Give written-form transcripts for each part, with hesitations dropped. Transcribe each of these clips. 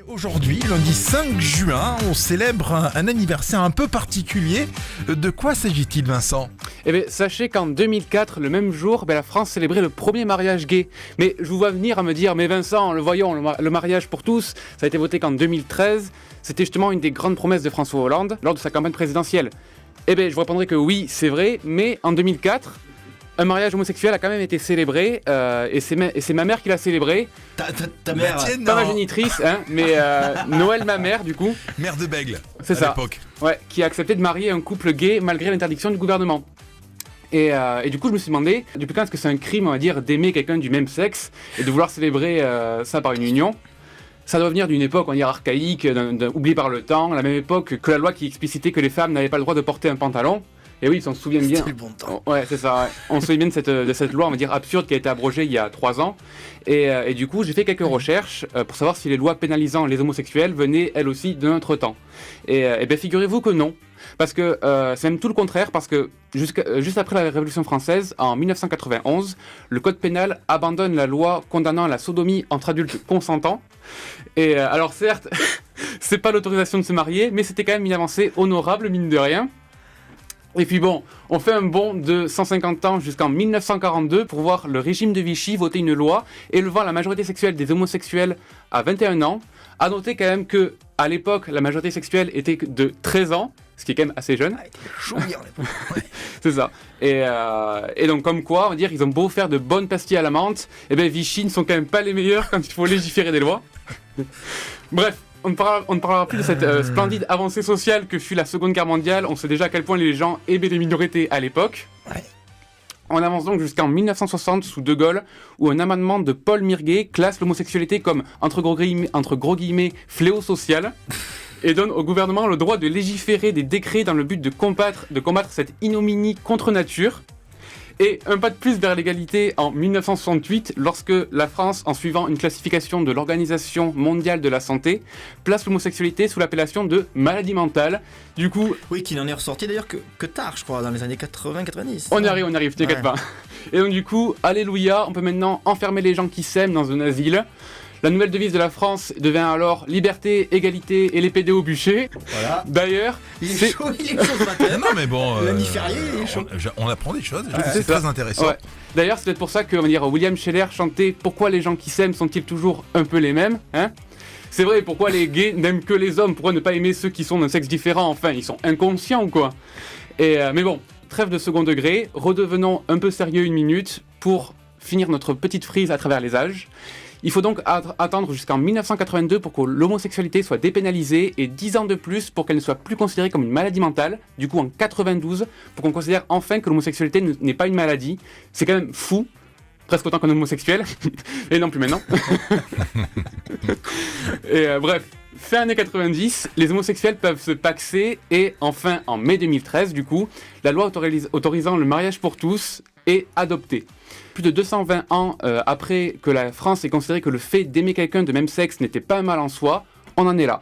Aujourd'hui, lundi 5 juin, on célèbre un anniversaire un peu particulier. De quoi s'agit-il, Vincent ? Eh bien, sachez qu'en 2004, le même jour, la France célébrait le premier mariage gay. Mais je vous vois venir à me dire, mais Vincent, le mariage pour tous, ça a été voté qu'en 2013. C'était justement une des grandes promesses de François Hollande lors de sa campagne présidentielle. Eh bien, je vous répondrai que oui, c'est vrai, mais en 2004... un mariage homosexuel a quand même été célébré, et c'est ma mère qui l'a célébré. Ta mère, pas ma génitrice, hein, mais Noël, ma mère, du coup. Mère de Bègle, c'est à ça. l'époque. Ouais, qui a accepté de marier un couple gay malgré l'interdiction du gouvernement. Et du coup, je me suis demandé, depuis quand est-ce que c'est un crime, on va dire, d'aimer quelqu'un du même sexe et de vouloir célébrer ça par une union ? Ça doit venir d'une époque, on va dire, archaïque, oubliée par le temps, la même époque que la loi qui explicitait que les femmes n'avaient pas le droit de porter un pantalon. Et oui, on se souvient bien. C'était le bon temps. Ouais, c'est ça. Ouais. On se souvient bien de cette loi, on va dire, absurde qui a été abrogée il y a 3 ans. Et du coup, j'ai fait quelques recherches pour savoir si les lois pénalisant les homosexuels venaient, elles aussi, de notre temps. Et bien, figurez-vous que non. Parce que c'est même tout le contraire, parce que juste après la Révolution française, en 1991, le Code pénal abandonne la loi condamnant la sodomie entre adultes consentants. Et alors certes, c'est pas l'autorisation de se marier, mais c'était quand même une avancée honorable, mine de rien. Et puis bon, on fait un bond de 150 ans jusqu'en 1942 pour voir le régime de Vichy voter une loi élevant la majorité sexuelle des homosexuels à 21 ans. À noter quand même que à l'époque, la majorité sexuelle était de 13 ans, ce qui est quand même assez jeune. Ah, il était chouillard, l'époque. Ouais. C'est ça. Et donc comme quoi, on va dire, ils ont beau faire de bonnes pastilles à la menthe, et bien Vichy ne sont quand même pas les meilleurs quand il faut légiférer des lois. Bref. On ne parlera plus de cette splendide avancée sociale que fut la Seconde Guerre mondiale. On sait déjà à quel point les gens aimaient les minorités à l'époque. Ouais. On avance donc jusqu'en 1960 sous De Gaulle, où un amendement de Paul Mirguet classe l'homosexualité comme, entre gros guillemets, fléau social, et donne au gouvernement le droit de légiférer des décrets dans le but de combattre cette ignominie contre nature. Et un pas de plus vers l'égalité en 1968, lorsque la France, en suivant une classification de l'Organisation mondiale de la santé, place l'homosexualité sous l'appellation de maladie mentale. Du coup... Oui, qu'il en est ressorti d'ailleurs que tard, je crois, dans les années 80-90. On y arrive, t'inquiète pas. Et donc du coup, alléluia, on peut maintenant enfermer les gens qui s'aiment dans un asile. La nouvelle devise de la France devient alors liberté, égalité et les pédés au bûcher. Voilà. D'ailleurs, il est chaud ce matin. Non mais bon, lundi férié, il est chaud. On apprend des choses, c'est très intéressant. Ouais. D'ailleurs, c'est peut-être pour ça que on va dire, William Scheller chantait « Pourquoi les gens qui s'aiment sont-ils toujours un peu les mêmes ?» hein. C'est vrai, pourquoi les gays n'aiment que les hommes ? Pourquoi ne pas aimer ceux qui sont d'un sexe différent ? Enfin, ils sont inconscients ou quoi ? Mais bon, trêve de second degré, redevenons un peu sérieux une minute pour finir notre petite frise à travers les âges. Il faut donc attendre jusqu'en 1982 pour que l'homosexualité soit dépénalisée et 10 ans de plus pour qu'elle ne soit plus considérée comme une maladie mentale. Du coup, en 92, pour qu'on considère enfin que l'homosexualité n'est pas une maladie. C'est quand même fou, presque autant qu'un homosexuel. Et non plus maintenant. Et bref, fin années 90, les homosexuels peuvent se paxer et enfin, en mai 2013, du coup, la loi autorisant le mariage pour tous est adoptée. Plus de 220 ans après que la France ait considéré que le fait d'aimer quelqu'un de même sexe n'était pas un mal en soi, on en est là.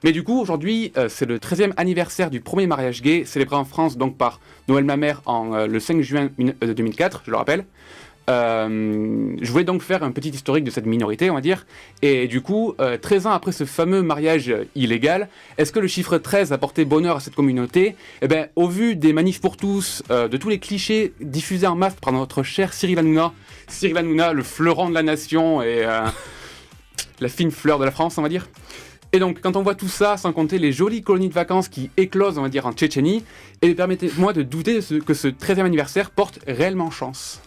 Mais du coup, aujourd'hui, c'est le 13e anniversaire du premier mariage gay, célébré en France donc par Noël Mamère le 5 juin 2004, je le rappelle. Je voulais donc faire un petit historique de cette minorité, on va dire. Et du coup, 13 ans après ce fameux mariage illégal, est-ce que le chiffre 13 a porté bonheur à cette communauté ? Eh bien, au vu des manifs pour tous, de tous les clichés diffusés en masse par notre cher Cyril Hanouna, le fleuron de la nation et la fine fleur de la France, on va dire. Et donc, quand on voit tout ça, sans compter les jolies colonies de vacances qui éclosent, on va dire, en Tchétchénie, et permettez-moi de douter que ce 13e anniversaire porte réellement chance.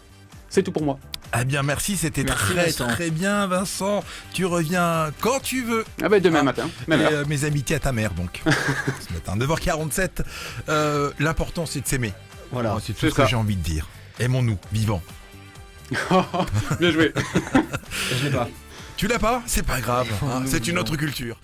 C'est tout pour moi. Eh bien merci, c'était Vincent. très bien Vincent. Tu reviens quand tu veux. Ah bah demain matin, même heure. Mes amitiés à ta mère donc. Ce matin, 9h47. L'important c'est de s'aimer. Voilà. C'est tout ce que j'ai envie de dire. Aimons-nous, vivants. Bien joué. Je l'ai pas. Tu l'as pas ? C'est pas grave, hein, c'est une autre culture.